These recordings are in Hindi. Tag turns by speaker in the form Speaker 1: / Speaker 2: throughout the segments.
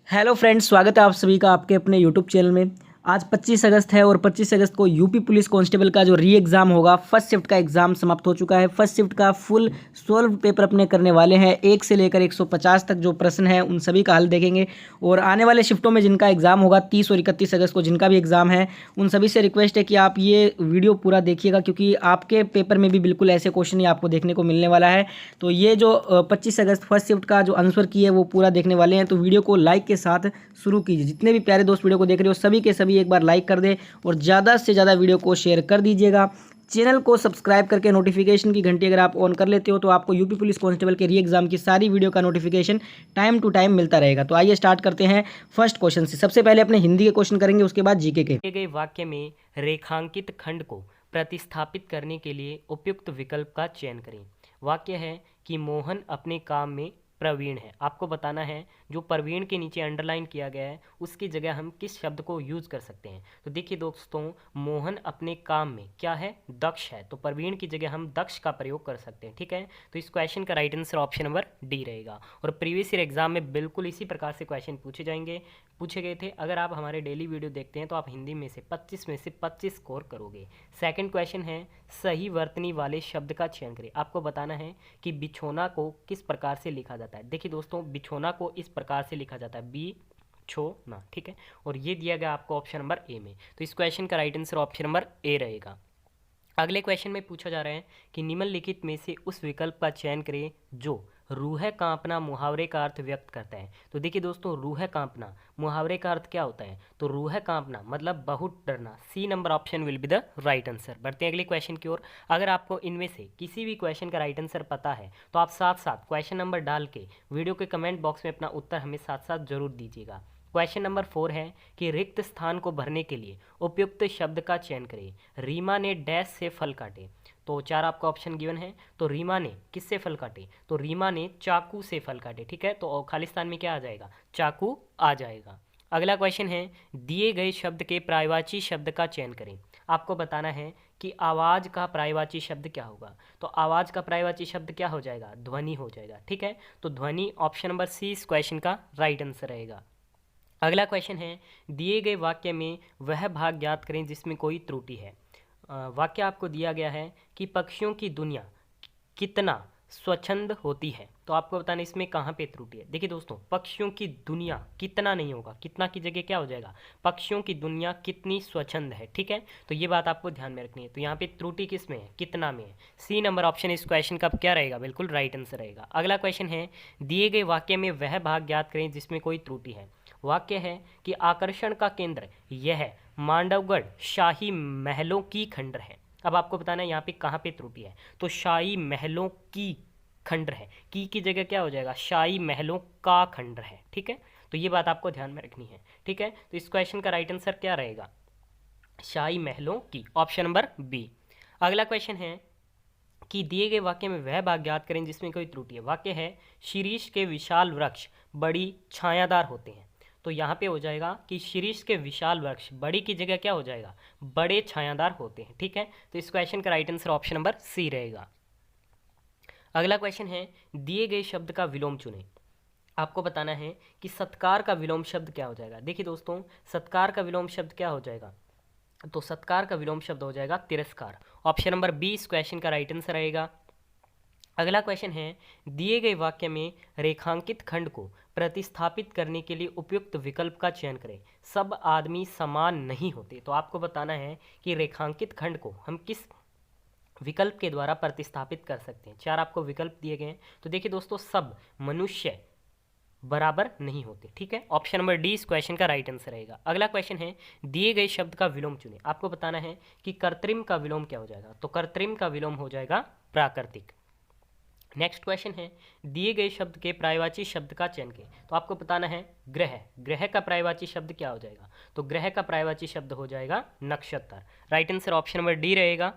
Speaker 1: हेलो फ्रेंड्स, स्वागत है आप सभी का आपके अपने यूट्यूब चैनल में। आज 25 अगस्त है और 25 अगस्त को यूपी पुलिस कांस्टेबल का जो री एग्ज़ाम होगा, फर्स्ट शिफ्ट का एग्ज़ाम समाप्त हो चुका है। फर्स्ट शिफ्ट का फुल 16 पेपर अपने करने वाले हैं। 1 से लेकर 150 तक जो प्रश्न हैं उन सभी का हल देखेंगे। और आने वाले शिफ्टों में जिनका एग्ज़ाम होगा 30 और 31 अगस्त को जिनका भी एग्ज़ाम है, उन सभी से रिक्वेस्ट है कि आप ये वीडियो पूरा देखिएगा, क्योंकि आपके पेपर में भी बिल्कुल ऐसे क्वेश्चन ही आपको देखने को मिलने वाला है। तो ये जो 25 अगस्त फर्स्ट शिफ्ट का जो आंसर की है वो पूरा देखने वाले हैं। तो वीडियो को लाइक के साथ शुरू कीजिए। जितने भी प्यारे दोस्त वीडियो को देख रहे हो सभी के सभी एक बार लाइक कर दे और ज़्यादा से ज़्यादा वीडियो को शेयर कर दीजिएगा। चैनल को सब्सक्राइब करके नोटिफिकेशन की घंटी अगर आप ऑन कर लेते हो तो आपको यूपी पुलिस कांस्टेबल के री एग्जाम की सारी वीडियो का नोटिफिकेशन टाइम टू टाइम मिलता रहेगा। तो आइए स्टार्ट करते हैं फर्स्ट क्वेश्चन से। सबसे पहले अपने हिंदी के क्वेश्चन करेंगे, उसके बाद जीके के।
Speaker 2: दिए गए वाक्य में रेखांकित खंड को प्रतिस्थापित करने के लिए उपयुक्त विकल्प का चयन करें। वाक्य है कि मोहन अपने काम में प्रवीण है। आपको बताना है जो प्रवीण के नीचे अंडरलाइन किया गया है उसकी जगह हम किस शब्द को यूज कर सकते हैं। तो देखिए दोस्तों, मोहन अपने काम में क्या है, दक्ष है, तो प्रवीण की जगह हम दक्ष का प्रयोग कर सकते हैं। ठीक है, तो इस क्वेश्चन का right answer option number D रहेगा। और प्रीवियस ईयर एग्जाम में बिल्कुल इसी प्रकार से क्वेश्चन पूछे गए थे। अगर आप हमारे डेली वीडियो देखते हैं तो आप हिंदी में से 25 में से 25 स्कोर करोगे। सेकंड क्वेश्चन है सही वर्तनी वाले शब्द का चयन करें। आपको बताना है कि बिछोना को किस प्रकार से लिखा जाता है। देखिए दोस्तों, बिछोना को इस प्रकार से लिखा जाता है, बी छो ना। ठीक है, और ये दिया गया आपको ऑप्शन नंबर ए में। तो इस क्वेश्चन का right answer option number A रहेगा। अगले क्वेश्चन में पूछा जा रहा है कि निम्नलिखित में से उस विकल्प का चयन करें जो रूह कांपना मुहावरे का अर्थ व्यक्त करता है। तो देखिए दोस्तों, रूह कांपना मुहावरे का अर्थ क्या होता है, तो रूह कांपना मतलब बहुत डरना। C number option will be the right answer. बढ़ते हैं अगले क्वेश्चन की ओर। अगर आपको इनमें से किसी भी क्वेश्चन का राइट आंसर पता है तो आप साथ साथ क्वेश्चन नंबर डाल के वीडियो के कमेंट बॉक्स में अपना उत्तर हमें साथ साथ जरूर दीजिएगा। क्वेश्चन नंबर 4 है कि रिक्त स्थान को भरने के लिए उपयुक्त शब्द का चयन करें। रीमा ने डैश से फल काटे। तो 4 आपका ऑप्शन गिवन है। तो रीमा ने किससे फल काटे, तो रीमा ने चाकू से फल काटे। ठीक है, तो खालिस्तान में क्या आ जाएगा, चाकू आ जाएगा। अगला क्वेश्चन है दिए गए शब्द के पर्यायवाची शब्द का चयन करें। आपको बताना है कि आवाज़ का पर्यायवाची शब्द क्या होगा। तो आवाज़ का पर्यायवाची शब्द क्या हो जाएगा, ध्वनि हो जाएगा। ठीक है, तो ध्वनि ऑप्शन नंबर सी इस क्वेश्चन का राइट आंसर रहेगा। अगला क्वेश्चन है दिए गए वाक्य में वह भाग ज्ञात करें जिसमें कोई त्रुटि है। वाक्य आपको दिया गया है कि पक्षियों की दुनिया कितना स्वच्छंद होती है। तो आपको बताना इसमें कहाँ पे त्रुटि है। देखिए दोस्तों, पक्षियों की दुनिया कितना नहीं होगा, कितना की जगह क्या हो जाएगा, पक्षियों की दुनिया कितनी स्वच्छंद है। ठीक है, तो ये बात आपको ध्यान में रखनी है। तो यहाँ पे त्रुटि किस में है, कितना में है। सी नंबर ऑप्शन इस क्वेश्चन का क्या रहेगा, बिल्कुल राइट आंसर रहेगा। अगला क्वेश्चन है दिए गए वाक्य में वह भाग ज्ञात करें जिसमें कोई त्रुटि है। वाक्य है कि आकर्षण का केंद्र यह मांडवगढ़ शाही महलों की खंडर है। अब आपको बताना है यहाँ पे कहाँ पे त्रुटि है, तो शाही महलों की खंडर है, की जगह क्या हो जाएगा, शाही महलों का खंडर है। ठीक है, तो ये बात आपको ध्यान में रखनी है। ठीक है, तो इस क्वेश्चन का राइट आंसर क्या रहेगा, शाही महलों की, ऑप्शन नंबर बी। अगला क्वेश्चन है कि दिए गए वाक्य में वह भाग ज्ञात करें जिसमें कोई त्रुटि है। वाक्य है शीरीष के विशाल वृक्ष बड़ी छायादार होते हैं। तो यहाँ पे हो जाएगा कि शीरीष के विशाल वृक्ष, बड़ी की जगह क्या हो जाएगा, बड़े छायादार होते हैं। ठीक है, तो इस क्वेश्चन का right answer option number C रहेगा। अगला क्वेश्चन है दिए गए शब्द का विलोम चुनें। आपको बताना है कि सत्कार का विलोम शब्द क्या हो जाएगा। देखिए दोस्तों, सत्कार का विलोम शब्द क्या हो जाएगा, तो सत्कार का विलोम शब्द हो जाएगा तिरस्कार। ऑप्शन नंबर बी इस क्वेश्चन का राइट आंसर रहेगा। अगला क्वेश्चन है दिए गए वाक्य में रेखांकित खंड को प्रतिस्थापित करने के लिए उपयुक्त विकल्प का चयन करें। सब आदमी समान नहीं होते। तो आपको बताना है कि रेखांकित खंड को हम किस विकल्प के द्वारा प्रतिस्थापित कर सकते हैं। 4 आपको विकल्प दिए गए हैं। तो देखिए दोस्तों, सब मनुष्य बराबर नहीं होते। ठीक है, ऑप्शन नंबर डी इस क्वेश्चन का राइट आंसर रहेगा। अगला क्वेश्चन है दिए गए शब्द का विलोम चुनें। आपको बताना है कि कृत्रिम का विलोम क्या हो जाएगा, तो कृत्रिम का विलोम हो जाएगा प्राकृतिक। नेक्स्ट क्वेश्चन है दिए गए शब्द के पर्यायवाची शब्द का चयन करें। तो आपको बताना है ग्रह, ग्रह का पर्यायवाची शब्द क्या हो जाएगा, तो ग्रह का पर्यायवाची शब्द हो जाएगा नक्षत्र। Right answer option number D रहेगा।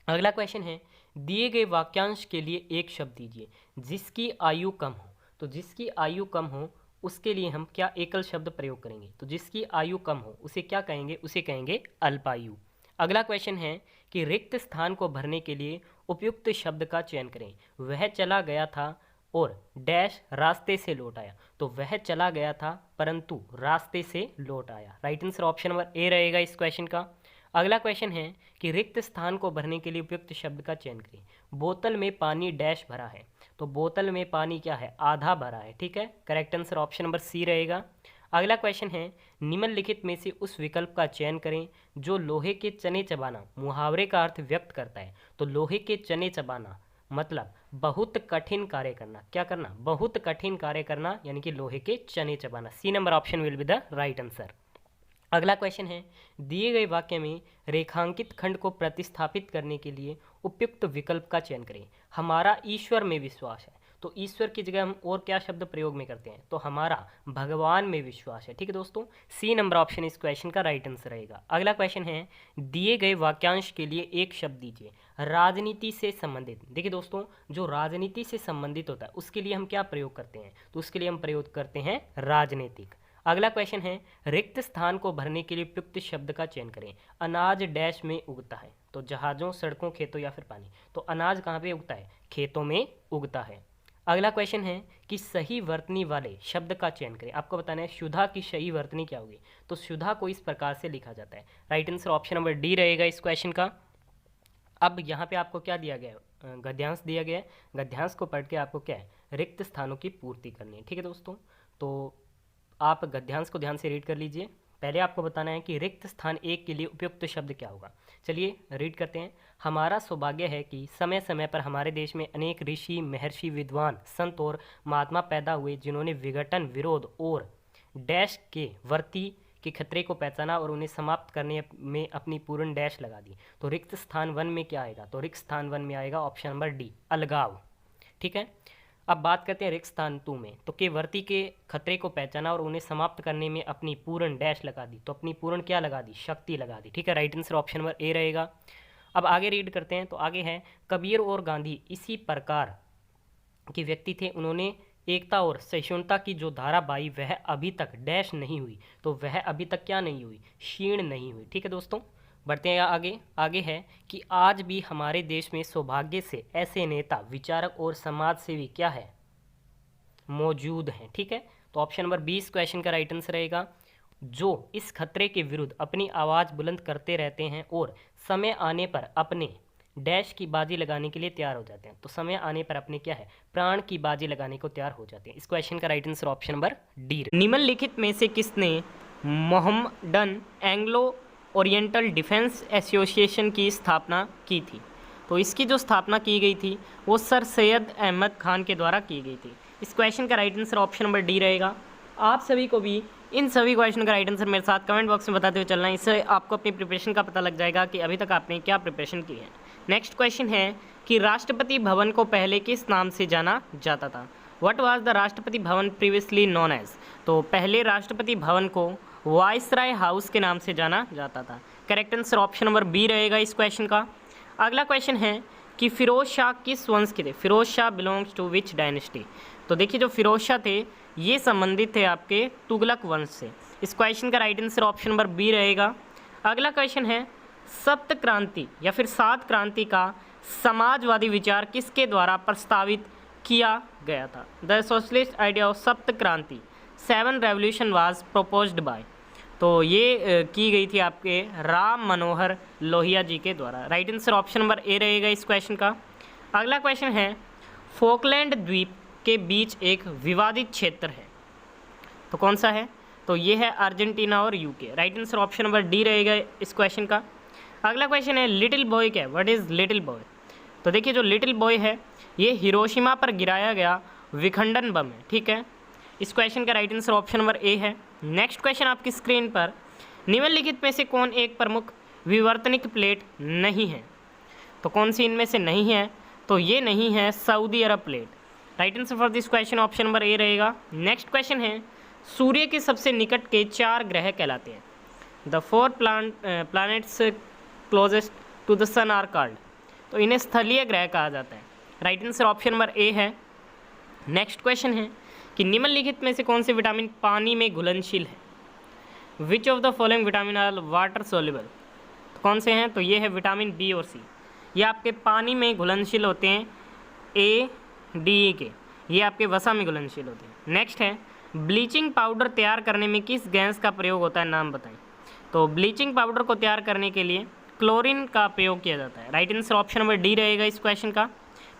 Speaker 2: अगला क्वेश्चन है दिए गए वाक्यांश के लिए एक शब्द दीजिए जिसकी आयु कम हो। तो जिसकी आयु कम हो उसके लिए हम क्या एकल शब्द प्रयोग करेंगे, तो जिसकी आयु कम हो उसे क्या कहेंगे, उसे कहेंगे अल्पायु। अगला क्वेश्चन है कि रिक्त स्थान को भरने के लिए उपयुक्त शब्द का चयन करें। वह चला गया था और डैश रास्ते से लौट आया। तो वह चला गया था परंतु रास्ते से लौट आया। Right answer option number A रहेगा इस क्वेश्चन का। अगला क्वेश्चन है कि रिक्त स्थान को भरने के लिए उपयुक्त शब्द का चयन करें। बोतल में पानी डैश भरा है। तो बोतल में पानी क्या है, आधा भरा है। ठीक है, correct answer option number C रहेगा। अगला क्वेश्चन है निम्नलिखित में से उस विकल्प का चयन करें जो लोहे के चने चबाना मुहावरे का अर्थ व्यक्त करता है। तो लोहे के चने चबाना मतलब बहुत कठिन कार्य करना। क्या करना, बहुत कठिन कार्य करना, यानी कि लोहे के चने चबाना। C number option will be the right answer. अगला क्वेश्चन है दिए गए वाक्य में रेखांकित खंड को प्रतिस्थापित करने के लिए उपयुक्त विकल्प का चयन करें। हमारा ईश्वर में विश्वास है। तो ईश्वर की जगह हम और क्या शब्द प्रयोग में करते हैं, तो हमारा भगवान में विश्वास है। ठीक है दोस्तों, सी नंबर ऑप्शन इस क्वेश्चन का राइट आंसर रहेगा। अगला क्वेश्चन है दिए गए वाक्यांश के लिए एक शब्द दीजिए राजनीति से संबंधित। देखिए दोस्तों, जो राजनीति से संबंधित होता है उसके लिए हम क्या प्रयोग करते हैं, तो उसके लिए हम प्रयोग करते हैं राजनीतिक। अगला क्वेश्चन है रिक्त स्थान को भरने के लिए उपयुक्त शब्द का चयन करें। अनाज डैश में उगता है। तो जहाज़ों, सड़कों, खेतों या फिर पानी। तो अनाज कहाँ पे उगता है, खेतों में उगता है। अगला क्वेश्चन है कि सही वर्तनी वाले शब्द का चयन करें। आपको बताना है शुदा की सही वर्तनी क्या होगी। तो शुदा को इस प्रकार से लिखा जाता है। Right answer option number D रहेगा इस क्वेश्चन का। अब यहाँ पे आपको क्या दिया गया है, गद्यांश दिया गया है। गद्यांश को पढ़ के आपको क्या है, रिक्त स्थानों की पूर्ति करनी है। ठीक है दोस्तों, तो आप गद्यांश को ध्यान से रीड कर लीजिए। पहले आपको बताना है कि रिक्त स्थान एक के लिए उपयुक्त शब्द क्या होगा। चलिए रीड करते हैं। हमारा सौभाग्य है कि समय समय पर हमारे देश में अनेक ऋषि, महर्षि, विद्वान, संत और महात्मा पैदा हुए जिन्होंने विघटन, विरोध और डैश के वर्ती के खतरे को पहचाना और उन्हें समाप्त करने में अपनी पूर्ण डैश लगा दी। तो रिक्त स्थान 1 में क्या आएगा, तो रिक्त स्थान 1 में आएगा ऑप्शन नंबर डी, अलगाव। ठीक है, अब बात करते हैं रिक्त स्थान 2 में। तो केवर्ती के खतरे को पहचाना और उन्हें समाप्त करने में अपनी पूर्ण डैश लगा दी। तो अपनी पूर्ण क्या लगा दी, शक्ति लगा दी। ठीक है, right answer option number A रहेगा। अब आगे रीड करते हैं। तो आगे है कबीर और गांधी इसी प्रकार के व्यक्ति थे, उन्होंने एकता और सहिष्णुता की जो धारा बाई वह अभी तक डैश नहीं हुई। तो वह अभी तक क्या नहीं हुई, क्षीण नहीं हुई। ठीक है दोस्तों, बढ़ते हैं आगे। आगे है कि आज भी हमारे देश में सौभाग्य से ऐसे नेता, विचारक और समाज सेवी क्या है, मौजूद हैं। ठीक है, तो ऑप्शन नंबर 20 क्वेश्चन का राइट आंसर रहेगा, जो इस खतरे के विरुद्ध अपनी आवाज़ बुलंद करते रहते हैं और समय आने पर अपने डैश की बाजी लगाने के लिए तैयार हो जाते हैं। तो समय आने पर अपने क्या है, प्राण की बाजी लगाने को तैयार हो जाते हैं। इस क्वेश्चन का right answer option number D. निम्नलिखित में से किसने Mohammedan Anglo oriental defence association की स्थापना की थी। तो इसकी जो स्थापना की गई थी वो सर सैयद अहमद खान के द्वारा की गई थी। इस क्वेश्चन का right answer option number D रहेगा। आप सभी को भी इन सभी क्वेश्चन का राइट आंसर मेरे साथ कमेंट बॉक्स में बताते हुए चलना है। इससे आपको अपनी प्रिपरेशन का पता लग जाएगा कि अभी तक आपने क्या प्रिपरेशन की है। नेक्स्ट क्वेश्चन है कि राष्ट्रपति भवन को पहले किस नाम से जाना जाता था। What was the Rashtrapati Bhavan previously known as. तो पहले राष्ट्रपति भवन को वायसराय हाउस के नाम से जाना जाता था। Correct answer option number B रहेगा इस क्वेश्चन का। अगला क्वेश्चन है कि फिरोज शाह किस वंश के थे। Firoz Shah belongs to which dynasty. तो देखिए, जो फिरोज शाह थे ये संबंधित थे आपके तुगलक वंश से। इस क्वेश्चन का right answer option number B रहेगा। अगला क्वेश्चन है सप्त क्रांति या फिर 7 क्रांति का समाजवादी विचार किसके द्वारा प्रस्तावित किया गया था। द सोशलिस्ट आइडिया ऑफ सप्त क्रांति 7 रेवोल्यूशन वाज प्रोपोज्ड बाय। तो ये की गई थी आपके राम मनोहर लोहिया जी के द्वारा। Right answer option number A रहेगा इस क्वेश्चन का। अगला क्वेश्चन है फोकलैंड द्वीप के बीच एक विवादित क्षेत्र है, तो कौन सा है। तो ये है अर्जेंटीना और UK. Right answer option number D रहेगा इस क्वेश्चन का। अगला क्वेश्चन है लिटिल बॉय क्या है, व्हाट इज़ लिटिल बॉय। तो देखिए, जो लिटिल बॉय है ये हिरोशिमा पर गिराया गया विखंडन बम है। ठीक है, इस क्वेश्चन का right answer option number A है। नेक्स्ट क्वेश्चन आपकी स्क्रीन पर, निम्नलिखित में से कौन एक प्रमुख विवर्तनिक प्लेट नहीं है। तो कौन सी इनमें से नहीं है, तो ये नहीं है Saudi Arab plate. Right answer for this question option number A रहेगा। नेक्स्ट क्वेश्चन है सूर्य के सबसे निकट के 4 ग्रह कहलाते हैं। The 4 planets closest to the sun are called. तो इन्हें स्थलीय ग्रह कहा जाता है। Right answer option number A है। नेक्स्ट क्वेश्चन है कि निम्नलिखित में से कौन से विटामिन पानी में घुलनशील है। Which of the following vitamin are water soluble. तो कौन से हैं, तो ये है विटामिन बी और सी। ये आपके पानी में घुलनशील होते हैं, ए डी ई के। ये आपके वसा में घुलनशील होते हैं। नेक्स्ट है ब्लीचिंग पाउडर तैयार करने में किस गैस का प्रयोग होता है, नाम बताएं। तो ब्लीचिंग पाउडर को तैयार करने के लिए क्लोरीन का प्रयोग किया जाता है। Right answer option number D रहेगा इस क्वेश्चन का।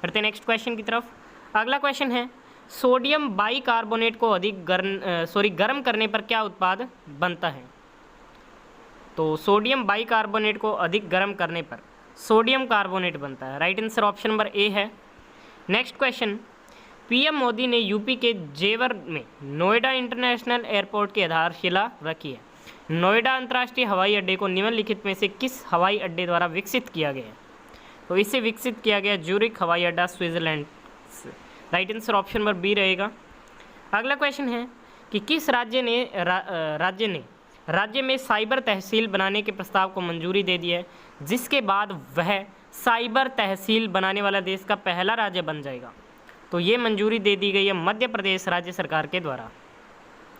Speaker 2: बढ़ते हैं नेक्स्ट क्वेश्चन की तरफ। अगला क्वेश्चन है सोडियम बाइकार्बोनेट को अधिक गर्म करने पर क्या उत्पाद बनता है। तो सोडियम बाइकार्बोनेट को अधिक गर्म करने पर सोडियम कार्बोनेट बनता है। Right answer option number A है। नेक्स्ट क्वेश्चन पीएम मोदी ने यूपी के जेवर में नोएडा इंटरनेशनल एयरपोर्ट की आधारशिला रखी है। नोएडा अंतर्राष्ट्रीय हवाई अड्डे को निम्नलिखित में से किस हवाई अड्डे द्वारा विकसित किया गया है। तो इसे विकसित किया गया ज्यूरिख हवाई अड्डा स्विट्जरलैंड से। Right answer option number B रहेगा। अगला क्वेश्चन है कि किस राज्य में साइबर तहसील बनाने के प्रस्ताव को मंजूरी दे दी है, जिसके बाद वह साइबर तहसील बनाने वाला देश का पहला राज्य बन जाएगा। तो ये मंजूरी दे दी गई है मध्य प्रदेश राज्य सरकार के द्वारा।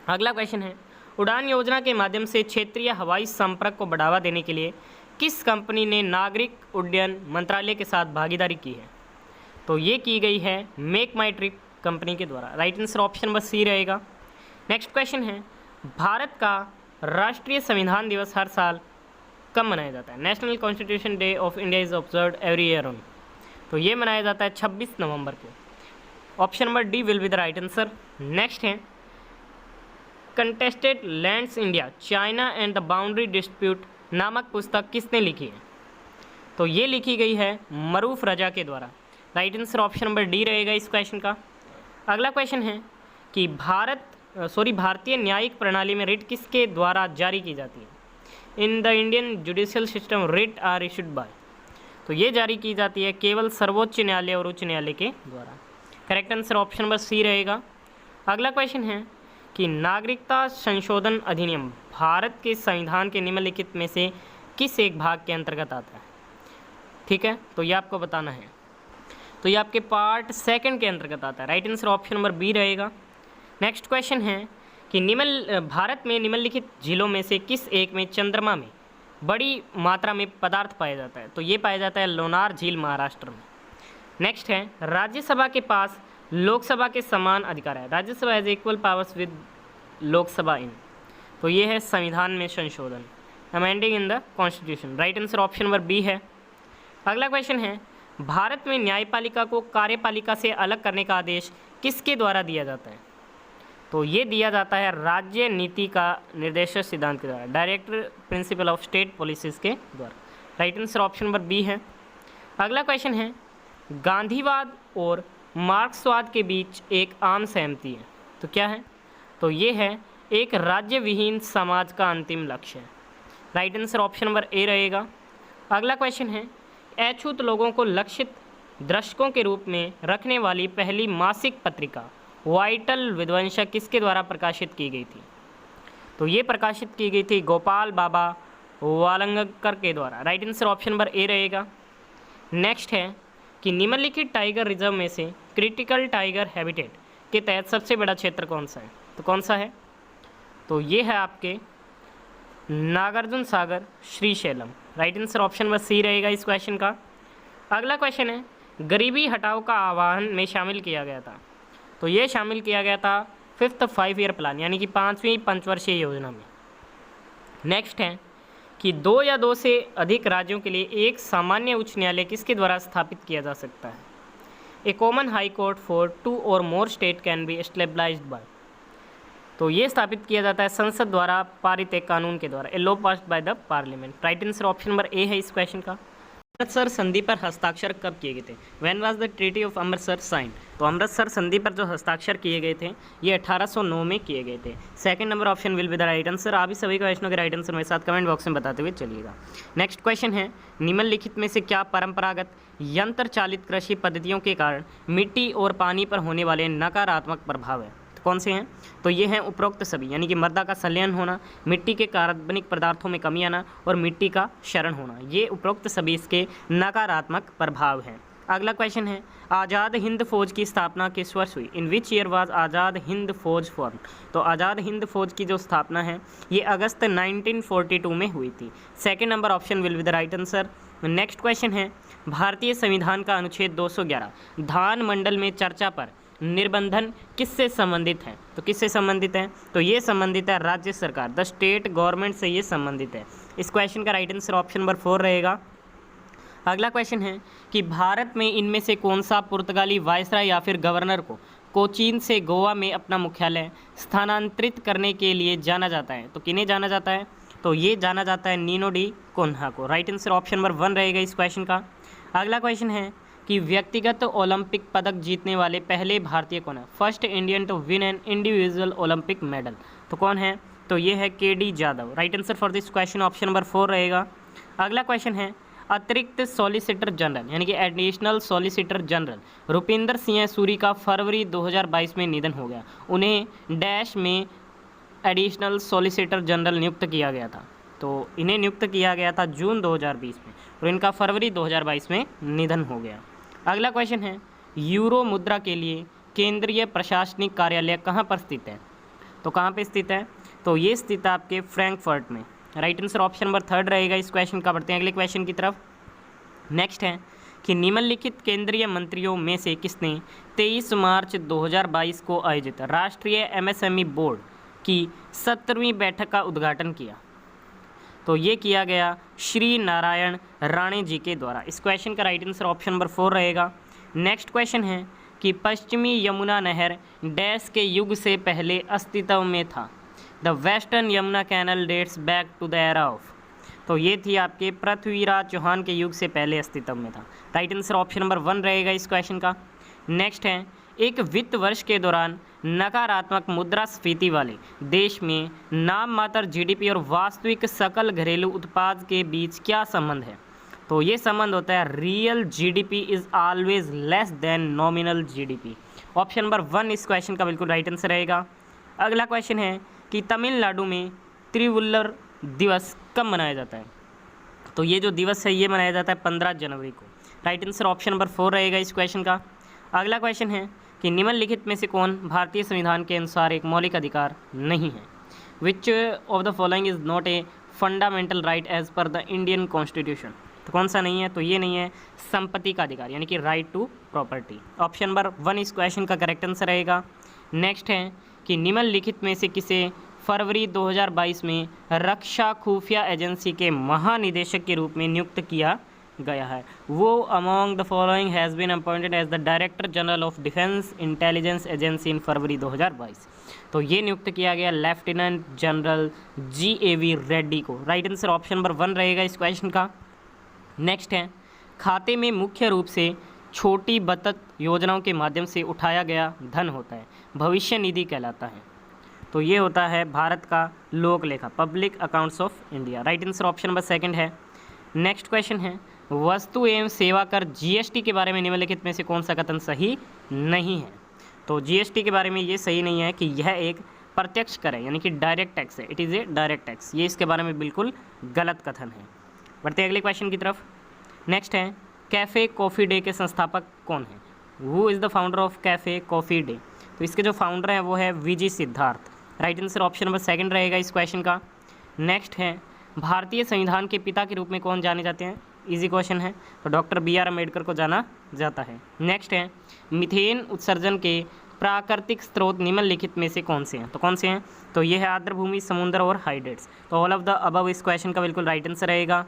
Speaker 2: अगला क्वेश्चन है उड़ान योजना के माध्यम से क्षेत्रीय हवाई संपर्क को बढ़ावा देने के लिए किस कंपनी ने नागरिक उड्डयन मंत्रालय के साथ भागीदारी की है। तो ये की गई है मेक माई ट्रिप कंपनी के द्वारा। Right answer option number C रहेगा। नेक्स्ट क्वेश्चन है भारत का राष्ट्रीय संविधान दिवस हर साल कब मनाया जाता है। National constitution day of India is observed every year on. तो ये मनाया जाता है 26 नवंबर को। Option number D will be the right answer. Next है contested lands India China and the boundary dispute नामक पुस्तक किसने लिखी है। तो ये लिखी गई है मरूफ रजा के द्वारा। Right answer option number D रहेगा इस क्वेश्चन का। अगला क्वेश्चन है कि भारतीय न्यायिक प्रणाली में रिट किसके द्वारा जारी की जाती है। In the Indian judicial system writ are issued by. तो ये जारी की जाती है केवल सर्वोच्च न्यायालय और उच्च न्यायालय के द्वारा। Correct answer option number C रहेगा। अगला क्वेश्चन है कि नागरिकता संशोधन अधिनियम भारत के संविधान के निम्नलिखित में से किस एक भाग के अंतर्गत आता है। ठीक है, तो ये आपको बताना है। तो ये आपके पार्ट 2 के अंतर्गत आता है। Right answer option number B रहेगा। नेक्स्ट क्वेश्चन है कि भारत में निम्नलिखित झीलों में से किस एक में चंद्रमा में बड़ी मात्रा में पदार्थ पाया जाता है। तो ये पाया जाता है लोनार झील महाराष्ट्र में। नेक्स्ट है राज्यसभा के पास लोकसभा के समान अधिकार है। Rajya Sabha has equal powers with Lok Sabha in. तो ये है संविधान में संशोधन, amending in the constitution. Right answer option number B है। अगला क्वेश्चन है भारत में न्यायपालिका को कार्यपालिका से अलग करने का आदेश किसके द्वारा दिया जाता है। तो ये दिया जाता है राज्य नीति का निर्देशक सिद्धांत के द्वारा, director principle of state policies के द्वारा। Right answer option number B है। अगला क्वेश्चन है गांधीवाद और मार्क्सवाद के बीच एक आम सहमति है। तो क्या है। तो ये है एक राज्य विहीन समाज का अंतिम लक्ष्य है। Right answer option number A रहेगा। अगला क्वेश्चन है अछूत लोगों को लक्षित दर्शकों के रूप में रखने वाली पहली मासिक पत्रिका वाइटल विध्वंसक किसके द्वारा प्रकाशित की गई थी। तो ये प्रकाशित की गई थी गोपाल बाबा वालंगकर के द्वारा। Right answer option number A रहेगा। नेक्स्ट है कि निम्नलिखित टाइगर रिजर्व में से क्रिटिकल टाइगर हैबिटेट के तहत सबसे बड़ा क्षेत्र कौन सा है। तो कौन सा है। तो ये है आपके Nagarjuna Sagar Srisailam. Right answer option number C रहेगा इस क्वेश्चन का। अगला क्वेश्चन है गरीबी हटाओ का आह्वान में शामिल किया गया था। तो ये शामिल किया गया था 5th 5 ईयर प्लान यानी कि 5वीं पंचवर्षीय योजना में। नेक्स्ट है कि 2 या 2 से अधिक राज्यों के लिए एक सामान्य उच्च न्यायालय किसके द्वारा स्थापित किया जा सकता है। ए कॉमन हाई कोर्ट फॉर 2 और more state can be established by. तो ये स्थापित किया जाता है संसद द्वारा पारित एक कानून के द्वारा, a law passed by the parliament. Right answer option number A है इस क्वेश्चन का। अमृतसर संधि पर हस्ताक्षर कब किए गए थे। When was the treaty of Amritsar sign. तो अमृतसर संधि पर जो हस्ताक्षर किए गए थे ये 1809 में किए गए थे। Second number option will be the right answer. आप ही सभी क्वेश्चनों के राइट आंसर मेरे साथ कमेंट बॉक्स में बताते हुए चलिएगा। नेक्स्ट क्वेश्चन है निम्नलिखित में से क्या परंपरागत यंत्र चालित कृषि पद्धतियों के कारण मिट्टी और पानी पर होने वाले नकारात्मक प्रभाव है। तो कौन से हैं। तो ये हैं उपरोक्त सभी यानी कि मृदा का संलयन होना, मिट्टी के कार्बनिक पदार्थों में कमी आना और मिट्टी का क्षरण होना, ये उपरोक्त सभी इसके नकारात्मक प्रभाव हैं। अगला क्वेश्चन है आज़ाद हिंद फौज की स्थापना किस वर्ष हुई। इन which year was Azad Hind फौज फॉर्म। तो आज़ाद हिंद फौज की जो स्थापना है ये अगस्त 1942 में हुई थी। Second number option will be the right answer. Next question है भारतीय संविधान का अनुच्छेद 211 धान मंडल में चर्चा पर निर्बंधन किससे संबंधित है? तो किससे संबंधित है? तो ये संबंधित है राज्य सरकार, द स्टेट गवर्नमेंट से ये संबंधित है। इस क्वेश्चन का राइट आंसर ऑप्शन नंबर 4 रहेगा। अगला क्वेश्चन है कि भारत में इनमें से कौन सा पुर्तगाली वायसराय या फिर गवर्नर को कोचीन से गोवा में अपना मुख्यालय स्थानांतरित करने के लिए जाना जाता है? तो किन्हें जाना जाता है? तो ये जाना जाता है नीनो डी कोन्हा को। राइट आंसर ऑप्शन नंबर 1 रहेगा इस क्वेश्चन का। अगला क्वेश्चन है कि व्यक्तिगत ओलंपिक पदक जीतने वाले पहले भारतीय कौन है? First Indian to win an individual Olympic medal. तो कौन है? तो ये है K D. Jadhav. Right answer for this question option number 4 रहेगा। अगला क्वेश्चन है अतिरिक्त सॉलिसिटर जनरल यानी कि additional solicitor general Rupinder Singh Suri का फरवरी 2022 में निधन हो गया। उन्हें डैश में एडिशनल सॉलिसिटर जनरल नियुक्त किया गया था। तो इन्हें नियुक्त किया गया था जून 2020 में और इनका फरवरी 2022 में निधन हो गया। अगला क्वेश्चन है यूरो मुद्रा के लिए केंद्रीय प्रशासनिक कार्यालय कहाँ पर स्थित है? तो कहाँ पे स्थित है? तो ये स्थित है आपके फ्रैंकफर्ट में। राइट आंसर ऑप्शन नंबर 3 रहेगा इस क्वेश्चन का। बढ़ते हैं अगले क्वेश्चन की तरफ। नेक्स्ट है कि निम्नलिखित केंद्रीय मंत्रियों में से किसने 23 मार्च 2022 को आयोजित राष्ट्रीय एमएसएमई बोर्ड की 17वीं बैठक का उद्घाटन किया? तो ये किया गया श्री नारायण राणे जी के द्वारा। इस क्वेश्चन का राइट आंसर ऑप्शन नंबर 4 रहेगा। नेक्स्ट क्वेश्चन है कि पश्चिमी यमुना नहर डैश के युग से पहले अस्तित्व में था? The western Yamuna canal dates back to the era of. तो ये थी आपके पृथ्वीराज चौहान के युग से पहले अस्तित्व में था। राइट आंसर ऑप्शन नंबर 1 रहेगा इस क्वेश्चन का। नेक्स्ट है एक वित्त वर्ष के दौरान नकारात्मक मुद्रास्फीति वाले देश में नाम मात्र जीडीपी और वास्तविक सकल घरेलू उत्पाद के बीच क्या संबंध है? तो ये संबंध होता है real GDP is always less than nominal GDP. Option number 1 इस क्वेश्चन का बिल्कुल राइट आंसर रहेगा। अगला क्वेश्चन है कि तमिलनाडु में त्रिवुल्लर दिवस कब मनाया जाता है? तो ये जो दिवस है ये मनाया जाता है 15 जनवरी को। राइट आंसर ऑप्शन नंबर 4 रहेगा इस क्वेश्चन का। अगला क्वेश्चन है कि निम्नलिखित में से कौन भारतीय संविधान के अनुसार एक मौलिक अधिकार नहीं है? Which of the following is not a fundamental right as per the Indian constitution. तो कौन सा नहीं है? तो ये नहीं है संपत्ति का अधिकार यानी कि right to property. Option number 1 इस क्वेश्चन का करेक्ट आंसर रहेगा। नेक्स्ट है कि निम्नलिखित में से किसे फरवरी 2022 में रक्षा खुफिया एजेंसी के महानिदेशक के रूप में नियुक्त किया गया है? वो among the following has been appointed as the director general of defence intelligence agency in फरवरी 2022। तो ये नियुक्त किया गया लेफ्टिनेंट जनरल GAV रेड्डी को। राइट आंसर ऑप्शन नंबर 1 रहेगा इस क्वेश्चन का। नेक्स्ट है खाते में मुख्य रूप से छोटी बचत योजनाओं के माध्यम से उठाया गया धन होता है, भविष्य निधि कहलाता है। तो ये होता है भारत का लोक लेखा, public accounts of India. Right answer option number 2 है। नेक्स्ट क्वेश्चन है वस्तु एवं सेवा कर GST के बारे में निम्नलिखित में से कौन सा कथन सही नहीं है? तो GST के बारे में ये सही नहीं है कि यह एक प्रत्यक्ष कर है यानी कि डायरेक्ट टैक्स है। It is a direct tax. ये इसके बारे में बिल्कुल गलत कथन है। बढ़ते हैं अगले क्वेश्चन की तरफ। नेक्स्ट है कैफ़े कॉफ़ी डे के संस्थापक कौन है? Who is the founder of cafe coffee day? तो इसके जो फाउंडर हैं वो है VG Siddharth. Right answer option number 2 रहेगा इस क्वेश्चन का। नेक्स्ट है भारतीय संविधान के पिता के रूप में कौन जाने जाते हैं? इजी क्वेश्चन है, तो डॉक्टर BR अम्बेडकर को जाना जाता है। नेक्स्ट है मीथेन उत्सर्जन के प्राकृतिक स्रोत निम्नलिखित में से कौन से हैं? तो कौन से हैं? तो ये है आर्द्रभूमि, समुद्र और हाइड्रेट्स। तो ऑल ऑफ द अबव इस क्वेश्चन का बिल्कुल राइट आंसर रहेगा।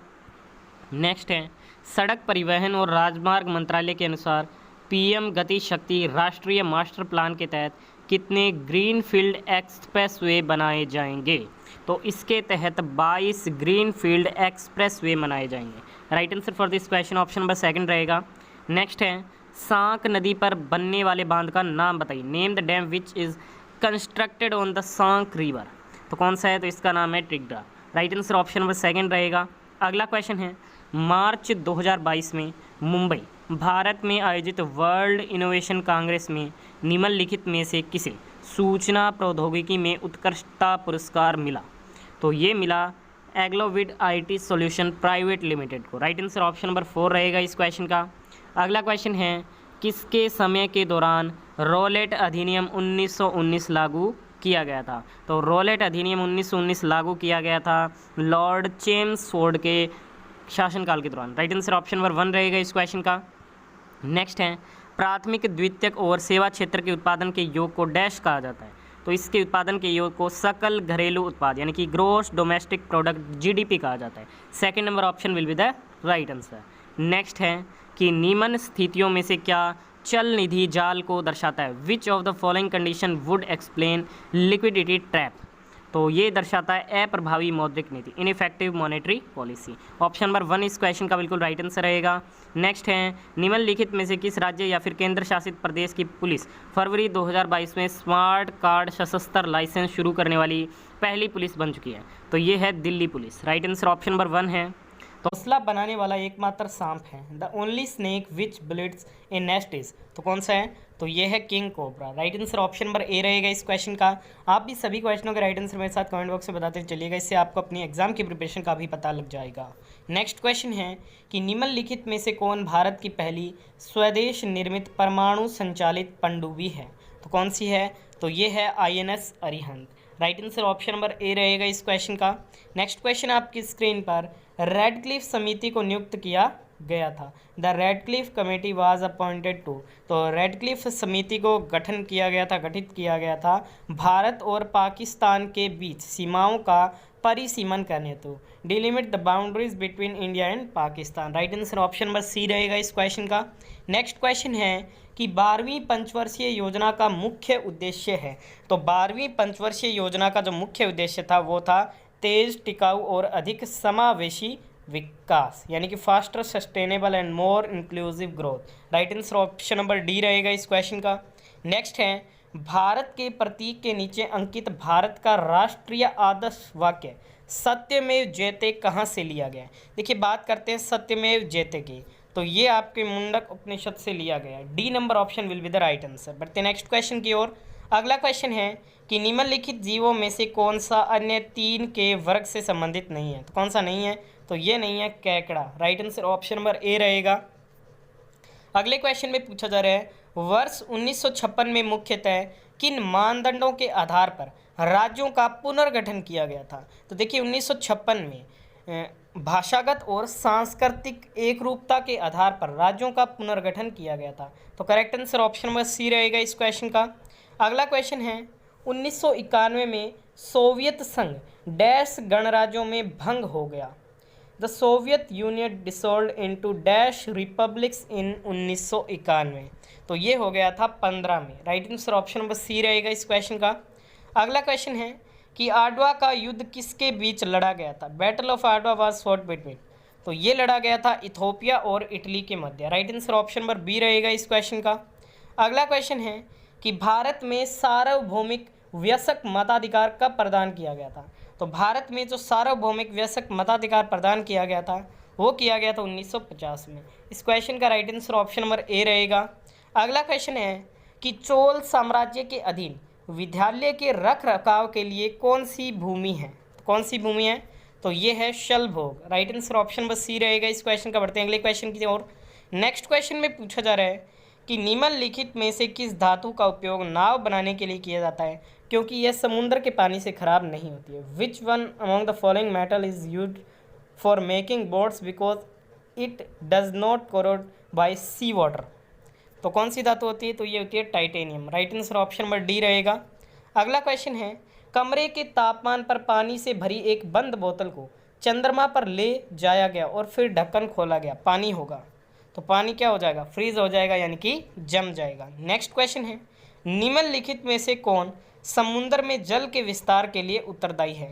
Speaker 2: नेक्स्ट है सड़क परिवहन और राजमार्ग मंत्रालय के अनुसार PM गति शक्ति राष्ट्रीय मास्टर प्लान के तहत कितने ग्रीनफील्ड एक्सप्रेसवे बनाए जाएंगे? तो इसके तहत 22 ग्रीनफील्ड एक्सप्रेसवे बनाए जाएंगे। Right answer for this question option number 2 रहेगा। नेक्स्ट है सांक नदी पर बनने वाले बांध का नाम बताइए। Name the dam which is constructed on the Sank river. तो कौन सा है? तो इसका नाम है Tigra. Right answer option number 2 रहेगा। अगला क्वेश्चन है मार्च 2022 में मुंबई भारत में आयोजित वर्ल्ड इनोवेशन कांग्रेस में निम्नलिखित में से किसे सूचना प्रौद्योगिकी में उत्कृष्टता पुरस्कार मिला? तो ये मिला एग्लोविड IT सॉल्यूशन प्राइवेट लिमिटेड को। राइट आंसर ऑप्शन नंबर 4 रहेगा इस क्वेश्चन का। अगला क्वेश्चन है किसके समय के दौरान रॉलेट अधिनियम 1919 लागू किया गया था? तो रॉलेट अधिनियम 1919 लागू किया गया था लॉर्ड चेम्सफोर्ड के शासनकाल के दौरान। राइट आंसर ऑप्शन नंबर 1 रहेगा इस क्वेश्चन का। नेक्स्ट है प्राथमिक, द्वितीयक और सेवा क्षेत्र के उत्पादन के योग को डैश कहा जाता है। तो इसके उत्पादन के योग को सकल घरेलू उत्पाद यानी कि ग्रोस डोमेस्टिक प्रोडक्ट जीडीपी कहा जाता है। Second number option will be the right answer. Next है कि निम्न स्थितियों में से क्या चल निधि जाल को दर्शाता है। Which of the following condition would explain liquidity trap. तो ये दर्शाता है अप्रभावी मौद्रिक नीति, ineffective monetary policy. Option number 1 इस क्वेश्चन का बिल्कुल राइट आंसर रहेगा। नेक्स्ट है निम्नलिखित में से किस राज्य या फिर केंद्र शासित प्रदेश की पुलिस फरवरी 2022 में स्मार्ट कार्ड सशस्त्र लाइसेंस शुरू करने वाली पहली पुलिस बन चुकी है। तो ये है Delhi police. Right answer option number 1 है। तो घोंसला बनाने वाला एकमात्र सांप है। The only snake which builds A nest is. तो कौन सा है? तो ये है king cobra. Right answer option number A रहेगा इस क्वेश्चन का। आप भी सभी क्वेश्चनों के राइट आंसर मेरे साथ कमेंट बॉक्स में बताते चलिएगा, इससे आपको अपनी एग्जाम की प्रिपरेशन का भी पता लग जाएगा। नेक्स्ट क्वेश्चन है कि निम्नलिखित में से कौन भारत की पहली स्वदेश निर्मित परमाणु संचालित पनडुब्बी है। तो कौन सी है? तो ये है INS Arihant. Right answer option number A रहेगा इस क्वेश्चन का। नेक्स्ट क्वेश्चन आपकी स्क्रीन पर रेडक्लिफ समिति को नियुक्त किया गया था। The Radcliffe committee was appointed to. तो रेडक्लिफ समिति को गठित किया गया था भारत और पाकिस्तान के बीच सीमाओं का परिसीमन करने हेतु, delimit the boundaries between India and Pakistan. Right answer option number C रहेगा इस क्वेश्चन का। नेक्स्ट क्वेश्चन है कि 12वीं पंचवर्षीय योजना का मुख्य उद्देश्य है। तो 12वीं पंचवर्षीय योजना का जो मुख्य उद्देश्य था वो था तेज, टिकाऊ और अधिक समावेशी विकास, यानी कि faster, sustainable and more inclusive growth. Right answer option number D रहेगा इस क्वेश्चन का। नेक्स्ट है भारत के प्रतीक के नीचे अंकित भारत का राष्ट्रीय आदर्श वाक्य सत्यमेव जयते कहाँ से लिया गया है। देखिए बात करते हैं सत्यमेव जयते की, तो ये आपके मुंडक उपनिषद से लिया गया है। D number option will be the right answer. बढ़ते हैं नेक्स्ट क्वेश्चन की ओर। अगला क्वेश्चन है कि निम्नलिखित जीवों में से कौन सा अन्य 3 के वर्ग से संबंधित नहीं है। तो कौन सा नहीं है? तो ये नहीं है केकड़ा। Right answer option number A रहेगा। अगले क्वेश्चन में पूछा जा रहा है वर्ष 1956 में मुख्यतः किन मानदंडों के आधार पर राज्यों का पुनर्गठन किया गया था। तो देखिए 1956 में भाषागत और सांस्कृतिक एकरूपता के आधार पर राज्यों का पुनर्गठन किया गया था। तो correct answer option number C रहेगा इस क्वेश्चन का। अगला क्वेश्चन है 1991 में सोवियत संघ डैश गणराज्यों में भंग हो गया। The Soviet Union dissolved into dash republics in 1991। तो ये हो गया था 15 में। Right answer option number C रहेगा इस क्वेश्चन का। अगला क्वेश्चन है कि आडवा का युद्ध किसके बीच लड़ा गया था। Battle of Adwa was fought between. तो ये लड़ा गया था इथोपिया और इटली के मध्य। Right answer option number B रहेगा इस क्वेश्चन का। अगला क्वेश्चन है कि भारत में सार्वभौमिक वयस्क मताधिकार कब प्रदान किया गया था। तो भारत में जो सार्वभौमिक वयस्क मताधिकार प्रदान किया गया था वो किया गया था 1950 में। इस क्वेश्चन का right answer option number A रहेगा। अगला क्वेश्चन है कि चोल साम्राज्य के अधीन विद्यालय के रख रखाव के लिए कौन सी भूमि है। तो कौन सी भूमि है? तो ये है Shalbhog. Right answer option number C रहेगा इस क्वेश्चन का। बढ़ते हैं अगले क्वेश्चन की ओर। नेक्स्ट क्वेश्चन में पूछा जा रहा है कि निम्नलिखित में से किस धातु का उपयोग नाव बनाने के लिए किया जाता है क्योंकि यह समुद्र के पानी से खराब नहीं होती है। Which one among the following metal is used for making boats because it does not corrode by sea water. तो कौन सी धातु होती है? तो ये होती है titanium. Right answer option number D रहेगा। अगला क्वेश्चन है कमरे के तापमान पर पानी से भरी एक बंद बोतल को चंद्रमा पर ले जाया गया और फिर ढक्कन खोला गया, पानी होगा। तो पानी क्या हो जाएगा? फ्रीज हो जाएगा, यानी कि जम जाएगा। नेक्स्ट क्वेश्चन है निम्नलिखित में से कौन समुद्र में जल के विस्तार के लिए उत्तरदायी है।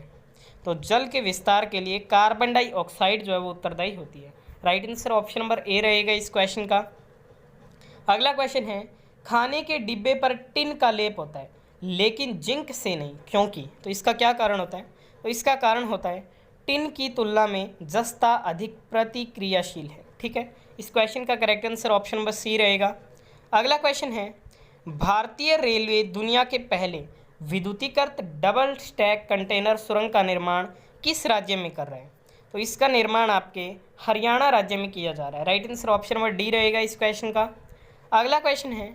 Speaker 2: तो जल के विस्तार के लिए कार्बन डाइऑक्साइड जो है वो उत्तरदायी होती है। Right answer option number A रहेगा इस क्वेश्चन का। अगला क्वेश्चन है खाने के डिब्बे पर टिन का लेप होता है लेकिन जिंक से नहीं, क्योंकि? तो इसका क्या कारण होता है? तो इसका कारण होता है टिन की तुलना में जस्ता अधिक प्रतिक्रियाशील है। ठीक है, इस क्वेश्चन का correct answer option number C रहेगा। अगला क्वेश्चन है भारतीय रेलवे दुनिया के पहले विद्युतीकृत डबल स्टैक कंटेनर सुरंग का निर्माण किस राज्य में कर रहे हैं। तो इसका निर्माण आपके हरियाणा राज्य में किया जा रहा है। Right answer option number D रहेगा इस क्वेश्चन का। अगला क्वेश्चन है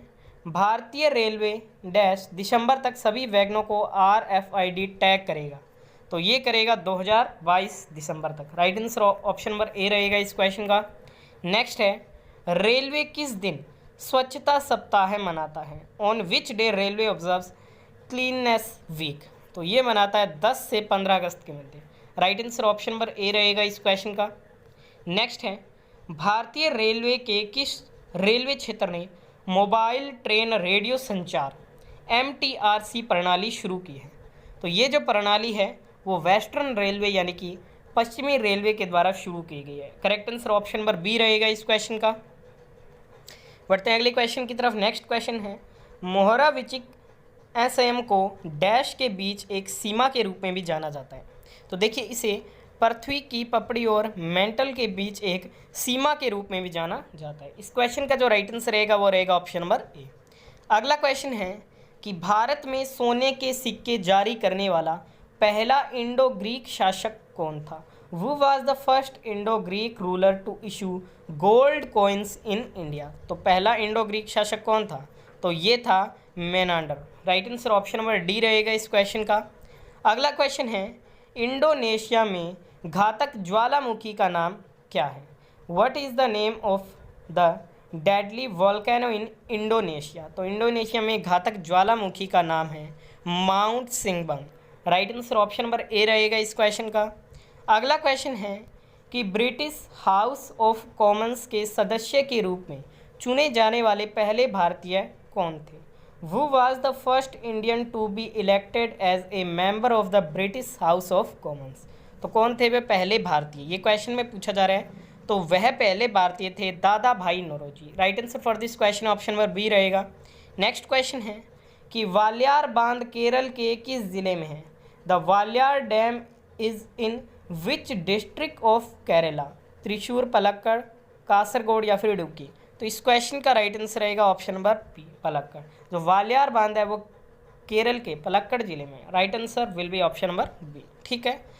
Speaker 2: भारतीय रेलवे डैश दिसंबर तक सभी वैगनों को RFID टैग करेगा। तो ये करेगा 2022 दिसंबर तक। Right answer option number A रहेगा इस क्वेश्चन का। नेक्स्ट है रेलवे किस दिन
Speaker 3: स्वच्छता सप्ताह मनाता है? On which day railway observes cleanliness week? तो ये मनाता है 10 से 15 अगस्त के मध्य। Right answer option number A रहेगा इस क्वेश्चन का। नेक्स्ट है, भारतीय रेलवे के किस रेलवे क्षेत्र ने मोबाइल ट्रेन रेडियो संचार MTRC प्रणाली शुरू की है? तो ये जो प्रणाली है वो वेस्टर्न रेलवे यानी कि पश्चिमी रेलवे के द्वारा शुरू की गई है। Correct answer option number B रहेगा इस क्वेश्चन का। बढ़ते हैं अगले क्वेश्चन की तरफ। नेक्स्ट क्वेश्चन है, मोहरा विचिक एसएम को डैश के बीच एक सीमा के रूप में भी जाना जाता है। तो देखिए, इसे पृथ्वी की पपड़ी और मेंटल के बीच एक सीमा के रूप में भी जाना जाता है। इस क्वेश्चन का जो राइट आंसर रहेगा वो रहेगा ऑप्शन नंबर ए। अगला क्वेश्चन है कि भारत में सोने के सिक्के जारी करने वाला पहला इंडो ग्रीक शासक कौन था? Who was the first Indo Greek ruler to issue gold coins in India? तो पहला इंडो ग्रीक शासक कौन था? तो ये था Menander. Right answer option number D रहेगा इस क्वेश्चन का। अगला क्वेश्चन है, इंडोनेशिया में घातक ज्वालामुखी का नाम क्या है? What is the name of the deadly volcano in Indonesia? तो इंडोनेशिया में घातक ज्वालामुखी का नाम है mount Sinabung. Right answer option number A रहेगा इस क्वेश्चन का। अगला क्वेश्चन है कि ब्रिटिश हाउस ऑफ कॉमन्स के सदस्य के रूप में चुने जाने वाले पहले भारतीय कौन थे? Who was the first Indian to be elected as a member of the British House of Commons? तो कौन थे वे पहले भारतीय? ये क्वेश्चन में पूछा जा रहा है। तो वह पहले भारतीय थे Dadabhai Naoroji. Right answer for this question option number B रहेगा। नेक्स्ट क्वेश्चन है कि वालियार बांध केरल के किस जिले में है? The Walayar dam is in which district of Kerala? Thrissur, Palakkad, Kasaragod या फिर इडुक्की? तो इस क्वेश्चन का राइट आंसर रहेगा ऑप्शन नंबर बी, पलक्कड़। जो वालियार बांध है वो केरल के पलक्कड़ जिले में। Right answer will be option number B. ठीक है।